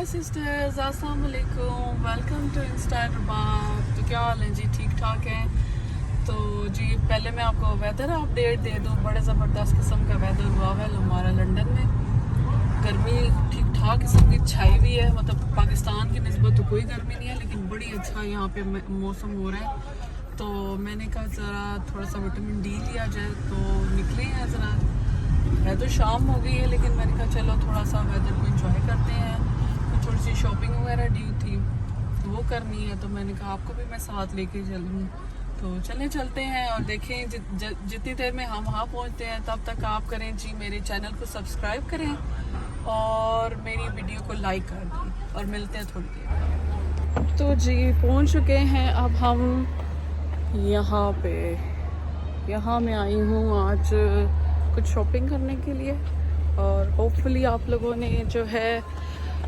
हाय sisters, अस्सलाम वालेकुम, welcome to Instagram. तो क्या हाल है जी? ठीक ठाक है। तो जी पहले मैं आपको वेदर अपडेट दे दूँ। बड़े ज़बरदस्त किस्म का वेदर हुआ है हमारा लंदन में। गर्मी ठीक ठाक किस्म की छाई हुई है, मतलब पाकिस्तान की निस्बत तो कोई गर्मी नहीं है, लेकिन बड़ी अच्छा यहाँ पे मौसम हो रहा है। तो मैंने कहा ज़रा थोड़ा सा विटामिन डी लिया जाए, तो निकले हैं ज़रा। है तो शाम हो गई है, लेकिन मैंने कहा चलो थोड़ा सा वेदर को एंजॉय करते हैं। तो थोड़ी सी शॉपिंग वगैरह डी थी, तो वो करनी है, तो मैंने कहा आपको भी मैं साथ लेके चलूँ। तो चलते हैं और देखें जितनी देर में हम वहाँ पहुँचते हैं तब तक आप करें जी, मेरे चैनल को सब्सक्राइब करें और मेरी वीडियो को लाइक कर दें, और मिलते हैं थोड़ी देर। तो जी पहुँच चुके हैं अब हम यहाँ पे। यहाँ मैं आई हूँ आज कुछ शॉपिंग करने के लिए, और होपफुली आप लोगों ने जो है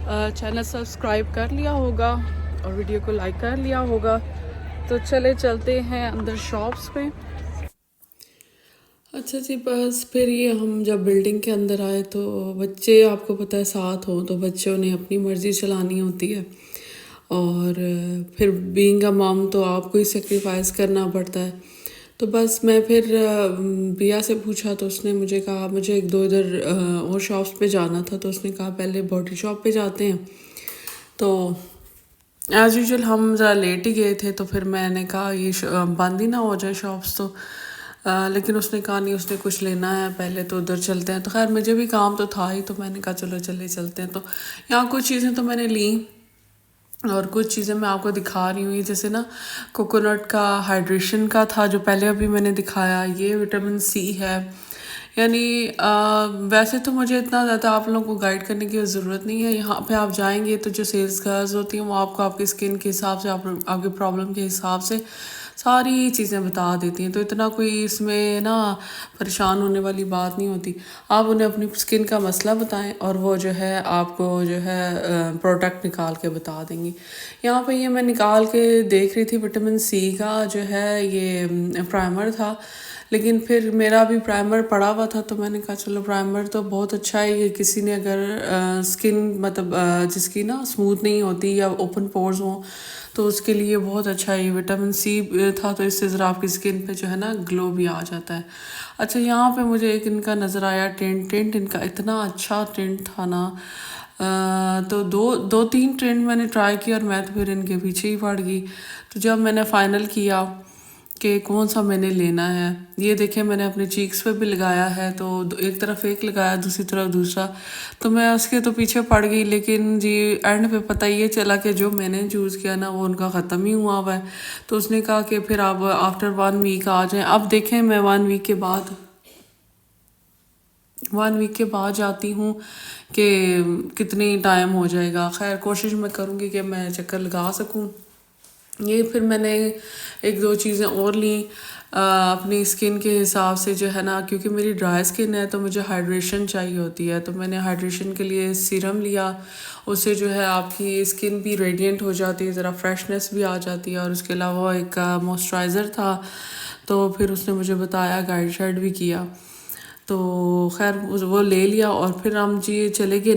चैनल सब्सक्राइब कर लिया होगा और वीडियो को लाइक कर लिया होगा। तो चलते हैं अंदर शॉप्स पे। अच्छा जी, बस फिर ये हम जब बिल्डिंग के अंदर आए तो बच्चे, आपको पता है, साथ हो तो बच्चों ने अपनी मर्ज़ी चलानी होती है, और फिर बीइंग अ मॉम तो आपको ही सेक्रीफाइस करना पड़ता है। तो बस मैं फिर बिया से पूछा तो उसने मुझे कहा मुझे एक दो इधर और शॉप्स पे जाना था, तो उसने कहा पहले बॉडी शॉप पे जाते हैं। तो एज़ यूजुअल हम ज़रा लेट ही गए थे, तो फिर मैंने कहा ये बंद ही ना हो जाए शॉप्स। तो लेकिन उसने कहा नहीं, उसने कुछ लेना है पहले, तो उधर चलते हैं। तो खैर मुझे भी काम तो था ही, तो मैंने कहा चलो चलते हैं। तो यहाँ कुछ चीज़ें तो मैंने ली, और कुछ चीज़ें मैं आपको दिखा रही हूँ। ये जैसे ना कोकोनट का हाइड्रेशन का था जो पहले अभी मैंने दिखाया, ये विटामिन सी है। यानी वैसे तो मुझे इतना ज़्यादा आप लोगों को गाइड करने की ज़रूरत नहीं है। यहाँ पे आप जाएंगे तो जो सेल्स गर्ल्स होती हैं वो आपको आपकी स्किन के हिसाब से, आपके प्रॉब्लम के हिसाब से सारी चीज़ें बता देती हैं। तो इतना कोई इसमें ना परेशान होने वाली बात नहीं होती। आप उन्हें अपनी स्किन का मसला बताएं और वो जो है आपको जो है प्रोडक्ट निकाल के बता देंगी। यहाँ पे ये मैं निकाल के देख रही थी, विटामिन सी का जो है ये प्राइमर था, लेकिन फिर मेरा भी प्राइमर पड़ा हुआ था, तो मैंने कहा चलो प्राइमर तो बहुत अच्छा है। ये किसी ने अगर स्किन मतलब जिसकी ना स्मूथ नहीं होती या ओपन पोर्स हों तो उसके लिए बहुत अच्छा है। ये विटामिन सी था, तो इससे ज़रा आपकी स्किन पे जो है ना ग्लो भी आ जाता है। अच्छा, यहाँ पे मुझे एक इनका नज़र आया टेंट इनका इतना अच्छा टेंट था ना। तो दो तीन ट्रेंड मैंने ट्राई किया, और मैं तो फिर इनके पीछे ही पड़ गई। तो जब मैंने फ़ाइनल किया कि कौन सा मैंने लेना है, ये देखें मैंने अपने चीक्स पे भी लगाया है, तो एक तरफ एक लगाया, दूसरी तरफ दूसरा। तो मैं उसके तो पीछे पड़ गई, लेकिन जी एंड पे पता ये चला कि जो मैंने चूज़ किया ना वो उनका ख़त्म ही हुआ हुआ है। तो उसने कहा कि फिर आप आफ्टर 1 वीक आ जाएं। अब देखें मैं 1 वीक के बाद जाती हूँ कि कितनी टाइम हो जाएगा। खैर कोशिश मैं करूँगी कि मैं चक्कर लगा सकूँ। ये फिर मैंने एक दो चीज़ें और ली अपनी स्किन के हिसाब से जो है ना, क्योंकि मेरी ड्राई स्किन है तो मुझे हाइड्रेशन चाहिए होती है। तो मैंने हाइड्रेशन के लिए सीरम लिया, उससे जो है आपकी स्किन भी रेडिएंट हो जाती है, ज़रा फ्रेशनेस भी आ जाती है। और उसके अलावा एक मॉइस्चराइज़र था, तो फिर उसने मुझे बताया, गाइड शाइड भी किया, तो खैर वो ले लिया। और फिर हम जी चले गए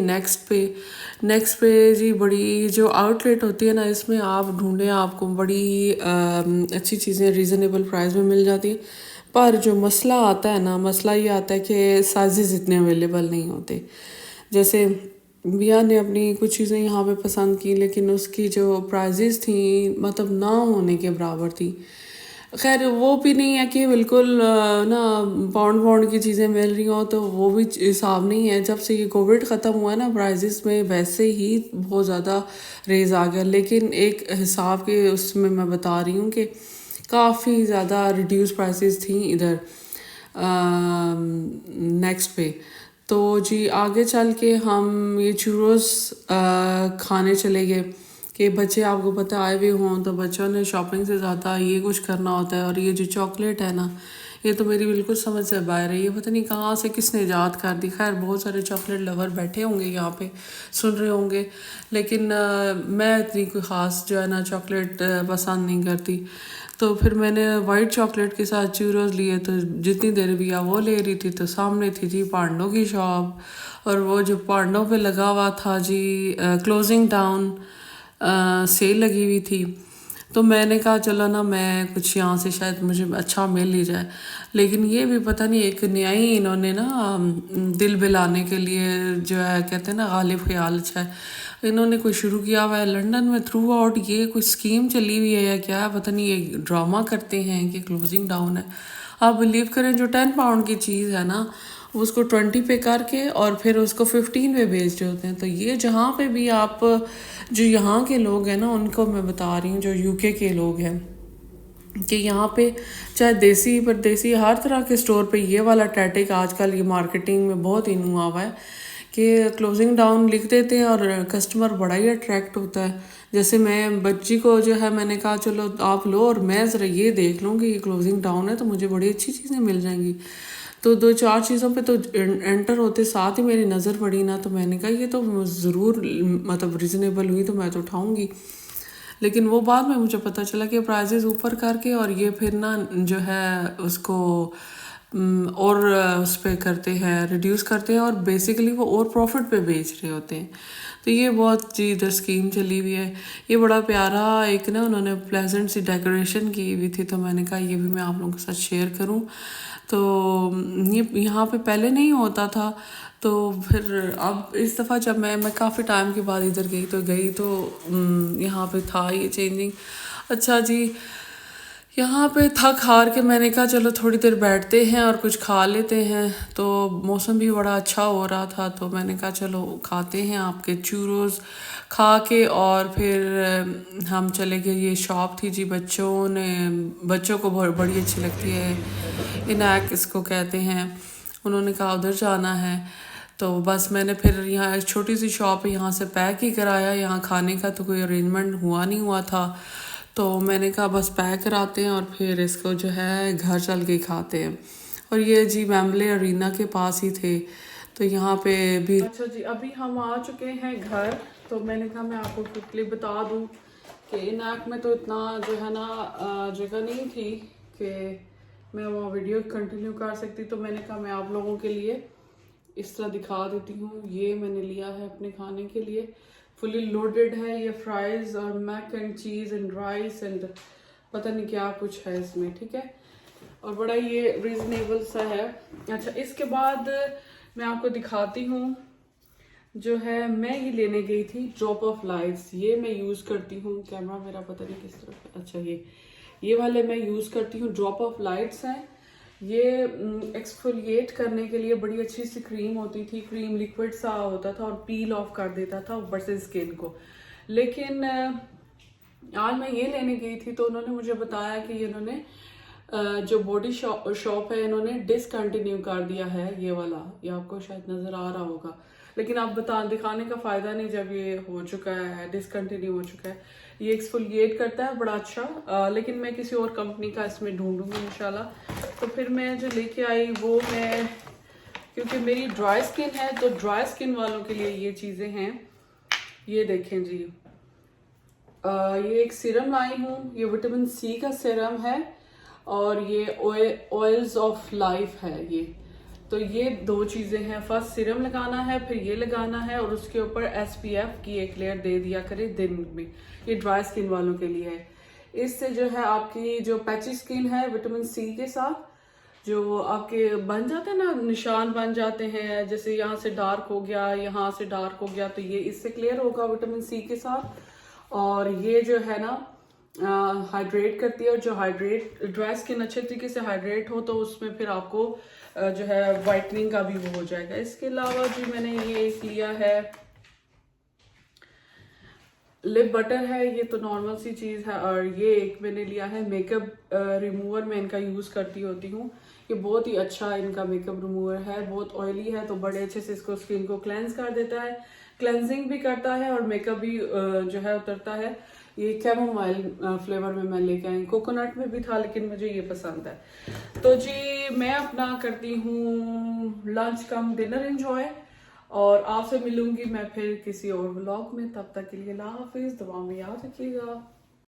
नेक्स्ट पे जी बड़ी जो आउटलेट होती है ना, इसमें आप ढूंढें आपको बड़ी अच्छी चीज़ें रीज़नेबल प्राइस में मिल जाती हैं। पर जो मसला आता है ना, मसला ये आता है कि साइज़ इतने अवेलेबल नहीं होते। जैसे बिया ने अपनी कुछ चीज़ें यहाँ पे पसंद की, लेकिन उसकी जो प्राइजेस थी मतलब ना होने के बराबर थी। खैर वो भी नहीं है कि बिल्कुल ना पाउंड की चीज़ें मिल रही हों, तो वो भी हिसाब नहीं है। जब से ये कोविड ख़त्म हुआ है ना, प्राइजेस में वैसे ही बहुत ज़्यादा रेज आ गया, लेकिन एक हिसाब के उसमें मैं बता रही हूँ कि काफ़ी ज़्यादा रिड्यूस प्राइसेस थी इधर नेक्स्ट पे। तो जी आगे चल के हम ये चूरोस खाने चले गए कि बच्चे, आपको पता आए हुए हों तो बच्चों ने शॉपिंग से ज़्यादा ये कुछ करना होता है। और ये जो चॉकलेट है ना, ये तो मेरी बिल्कुल समझ से बाहर है। ये पता नहीं कहाँ से किसने ईजाद कर दी। खैर बहुत सारे चॉकलेट लवर बैठे होंगे यहाँ पे, सुन रहे होंगे, लेकिन मैं इतनी कोई ख़ास जो है ना चॉकलेट पसंद नहीं करती। तो फिर मैंने वाइट चॉकलेट के साथ चूरोस लिए, तो जितनी देर भी वो ले रही थी तो सामने थी जी पांडों की शॉप, और वो जो पांडों पे लगा हुआ था जी क्लोजिंग डाउन सेल लगी हुई थी। तो मैंने कहा चलो ना मैं कुछ यहाँ से शायद मुझे अच्छा मिल ही जाए, लेकिन ये भी पता नहीं एक नया ही इन्होंने ना दिल बहलाने के लिए जो है कहते हैं ना गालिब ख्याल है, इन्होंने कोई शुरू किया हुआ है लंदन में थ्रू आउट, ये कोई स्कीम चली हुई है या क्या है पता नहीं, ये ड्रामा करते हैं कि क्लोजिंग डाउन है। आप बिलीव करें जो 10 पाउंड की चीज़ है ना उसको 20 पे करके और फिर उसको 15 पे बेच रहे होते हैं। तो ये जहाँ पे भी आप जो यहाँ के लोग हैं ना उनको मैं बता रही हूँ, जो यूके के लोग हैं, कि यहाँ पे चाहे देसी परदेसी हर तरह के स्टोर पे ये वाला टैटिक आजकल ये मार्केटिंग में बहुत इन हुआ हुआ है कि क्लोजिंग डाउन लिख देते हैं और कस्टमर बड़ा ही अट्रैक्ट होता है। जैसे मैं बच्ची को जो है मैंने कहा चलो आप लो और मैं ज़रा ये देख लूँ कि ये क्लोजिंग डाउन है तो मुझे बड़ी अच्छी चीज़ें मिल जाएंगी। तो 2-4 चीज़ों पे तो एंटर होते साथ ही मेरी नज़र पड़ी ना, तो मैंने कहा ये तो ज़रूर मतलब रिजनेबल हुई तो मैं तो उठाऊँगी। लेकिन वो बाद में मुझे पता चला कि प्राइजेस ऊपर करके और ये फिर ना जो है उसको और उस पे करते हैं, रिड्यूस करते हैं और बेसिकली वो और प्रॉफिट पे बेच रहे होते हैं। तो ये बहुत जी इधर स्कीम चली हुई है। ये बड़ा प्यारा एक ना उन्होंने प्लेजेंट सी डेकोरेशन की हुई थी, तो मैंने कहा ये भी मैं आप लोगों के साथ शेयर करूं। तो ये यहाँ पे पहले नहीं होता था, तो फिर अब इस दफ़ा जब मैं काफ़ी टाइम के बाद इधर गई तो यहाँ पे था ये चेंजिंग। अच्छा जी, यहाँ पे थक हार के मैंने कहा चलो थोड़ी देर बैठते हैं और कुछ खा लेते हैं। तो मौसम भी बड़ा अच्छा हो रहा था, तो मैंने कहा चलो खाते हैं आपके चूरोस खा के, और फिर हम चले गए। ये शॉप थी जी बच्चों को बहुत बड़ी अच्छी लगती है, इनैक इसको कहते हैं। उन्होंने कहा उधर जाना है, तो बस मैंने फिर यहाँ एक छोटी सी शॉप है यहाँ से पैक ही कराया। यहाँ खाने का तो कोई अरेंजमेंट नहीं हुआ था, तो मैंने कहा बस पैक कराते हैं और फिर इसको जो है घर चल के खाते हैं। और ये जी वेम्बले अरीना के पास ही थे, तो यहाँ पे भी। अच्छा जी, अभी हम आ चुके हैं घर। तो मैंने कहा मैं आपको क्विकली बता दूँ कि इनैक में तो इतना जो है ना जगह नहीं थी कि मैं वो वीडियो कंटिन्यू कर सकती, तो मैंने कहा मैं आप लोगों के लिए इस तरह दिखा देती हूँ। ये मैंने लिया है अपने खाने के लिए, फुली लोडेड है ये फ्राइज और mac and cheese and rice and पता नहीं क्या कुछ है इसमें, ठीक है, और बड़ा ये रीजनेबल सा है। अच्छा, इसके बाद मैं आपको दिखाती हूँ जो है मैं ये लेने गई थी ड्रॉप ऑफ लाइट्स। ये मैं यूज़ करती हूँ, कैमरा मेरा पता नहीं किस तरफ है। अच्छा, ये वाले मैं यूज़ करती हूँ, ड्रॉप ऑफ लाइट्स हैं। ये एक्सफोलिएट करने के लिए बड़ी अच्छी सी क्रीम होती थी, क्रीम लिक्विड सा होता था और पील ऑफ कर देता था ऊपर से स्किन को। लेकिन आज मैं ये लेने गई थी तो उन्होंने मुझे बताया कि इन्होंने जो बॉडी शॉप है इन्होंने डिसकंटिन्यू कर दिया है ये वाला। ये आपको शायद नज़र आ रहा होगा, लेकिन आप दिखाने का फ़ायदा नहीं जब ये हो चुका है, डिसकंटिन्यू हो चुका है। ये एक्सफोलिएट करता है बड़ा अच्छा, लेकिन मैं किसी और कंपनी का इसमें ढूंढूंगी इंशाल्लाह। तो फिर मैं जो लेके आई वो मैं, क्योंकि मेरी ड्राई स्किन है तो ड्राई स्किन वालों के लिए ये चीज़ें हैं। ये देखें जी, ये एक सीरम लाई हूँ, ये विटामिन सी का सीरम है और ये ऑयल्स ऑफ लाइफ है ये। तो ये दो चीज़ें हैं, फर्स्ट सीरम लगाना है फिर ये लगाना है और उसके ऊपर SPF की एक लेयर दे दिया करें दिन में। ये ड्राई स्किन वालों के लिए है। इससे जो है आपकी जो पैची स्किन है विटामिन सी के साथ जो आपके बन जाते हैं ना, निशान बन जाते हैं, जैसे यहाँ से डार्क हो गया यहाँ से डार्क हो गया, तो ये इससे क्लियर होगा विटामिन सी के साथ। और ये जो है ना हाइड्रेट करती है, और जो ड्राई स्किन अच्छे तरीके से हाइड्रेट हो तो उसमें फिर आपको जो है वाइटनिंग का भी वो हो जाएगा। इसके अलावा जी मैंने ये एक लिया है लिप बटर है, ये तो नॉर्मल सी चीज़ है। और ये एक मैंने लिया है मेकअप रिमूवर, मैं इनका यूज़ करती होती हूँ। ये बहुत ही अच्छा इनका मेकअप रिमूवर है, बहुत ऑयली है तो बड़े अच्छे से इसको स्किन को क्लेंस कर देता है, क्लेंजिंग भी करता है और मेकअप भी जो है उतरता है। ये कैमोमाइल फ्लेवर में मैं लेके आई, कोकोनट में भी था लेकिन मुझे ये पसंद है। तो जी मैं अपना करती हूँ लंच कम डिनर एंजॉय, और आपसे मिलूंगी मैं फिर किसी और व्लॉग में। तब तक के लिए अल्लाह हाफिज, दुआ में याद रखिएगा।